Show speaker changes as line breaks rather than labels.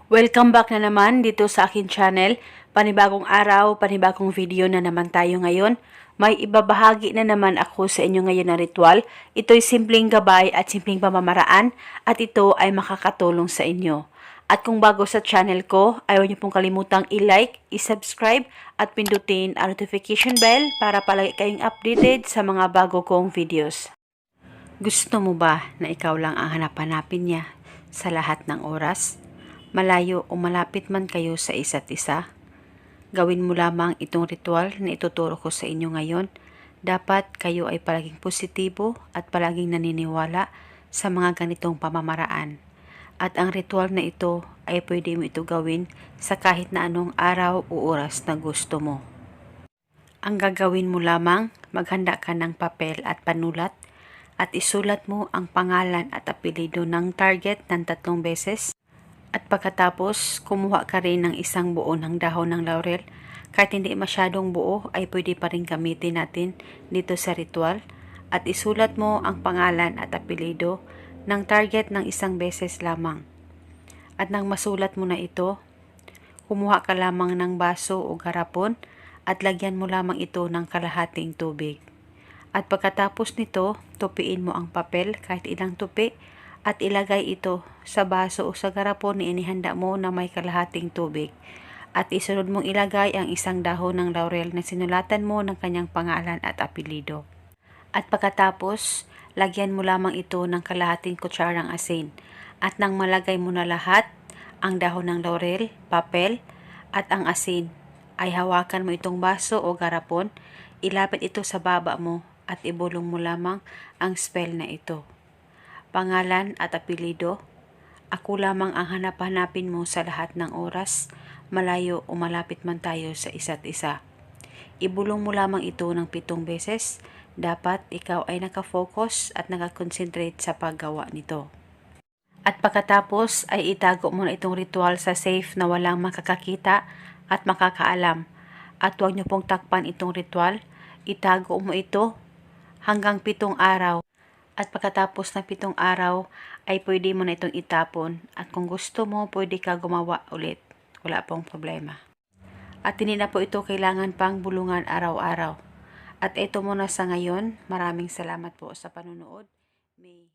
Welcome back na naman dito sa akin channel. Panibagong araw, panibagong video na naman tayo ngayon. May ibabahagi na naman ako sa inyo ngayon na ritual. Ito'y simpleng gabay at simpleng pamamaraan at ito ay makakatulong sa inyo. At kung bago sa channel ko, ayaw niyo pong kalimutang i-like, i-subscribe at pindutin ang notification bell para palagi kayong updated sa mga bago kong videos. Gusto mo ba na ikaw lang ang hanap-hanapin niya sa lahat ng oras? Malayo o malapit man kayo sa isa't isa, gawin mo lamang itong ritual na ituturo ko sa inyo ngayon. Dapat kayo ay palaging positibo at palaging naniniwala sa mga ganitong pamamaraan. At ang ritual na ito ay pwede mo ito gawin sa kahit na anong araw o oras na gusto mo. Ang gagawin mo lamang, maghanda ka ng papel at panulat at isulat mo ang pangalan at apelyido ng target ng 3 beses. At pagkatapos, kumuha ka rin ng isang buo ng dahon ng laurel. Kahit hindi masyadong buo, ay pwede pa rin gamitin natin dito sa ritual. At isulat mo ang pangalan at apelyido ng target ng 1 beses lamang. At nang masulat mo na ito, kumuha ka lamang ng baso o garapon at lagyan mo lamang ito ng kalahating tubig. At pagkatapos nito, tupiin mo ang papel kahit ilang tupi at ilagay ito sa baso o sa garapon na inihanda mo na may kalahating tubig. At isunod mong ilagay ang 1 dahon ng laurel na sinulatan mo ng kanyang pangalan at apelyido. At pagkatapos, lagyan mo lamang ito ng kalahating kutsarang asin. At nang malagay mo na lahat, ang dahon ng laurel, papel, at ang asin, ay hawakan mo itong baso o garapon, ilapit ito sa baba mo at ibulong mo lamang ang spell na ito. Pangalan at apelyido, ako lamang ang hanap-hanapin mo sa lahat ng oras, malayo o malapit man tayo sa isa't isa. Ibulong mo lamang ito ng 7 beses. Dapat ikaw ay nakafocus at nakakonsentrate sa paggawa nito. At pagkatapos ay itago mo na itong ritual sa safe na walang makakakita at makakaalam. At huwag niyo pong takpan itong ritual. Itago mo ito hanggang 7 araw. At pagkatapos ng 7 araw, ay pwede mo na itong itapon. At kung gusto mo, pwede ka gumawa ulit. Wala pong problema. At hindi na po ito kailangan pang bulungan araw-araw. At ito muna sa ngayon. Maraming salamat po sa panunood. May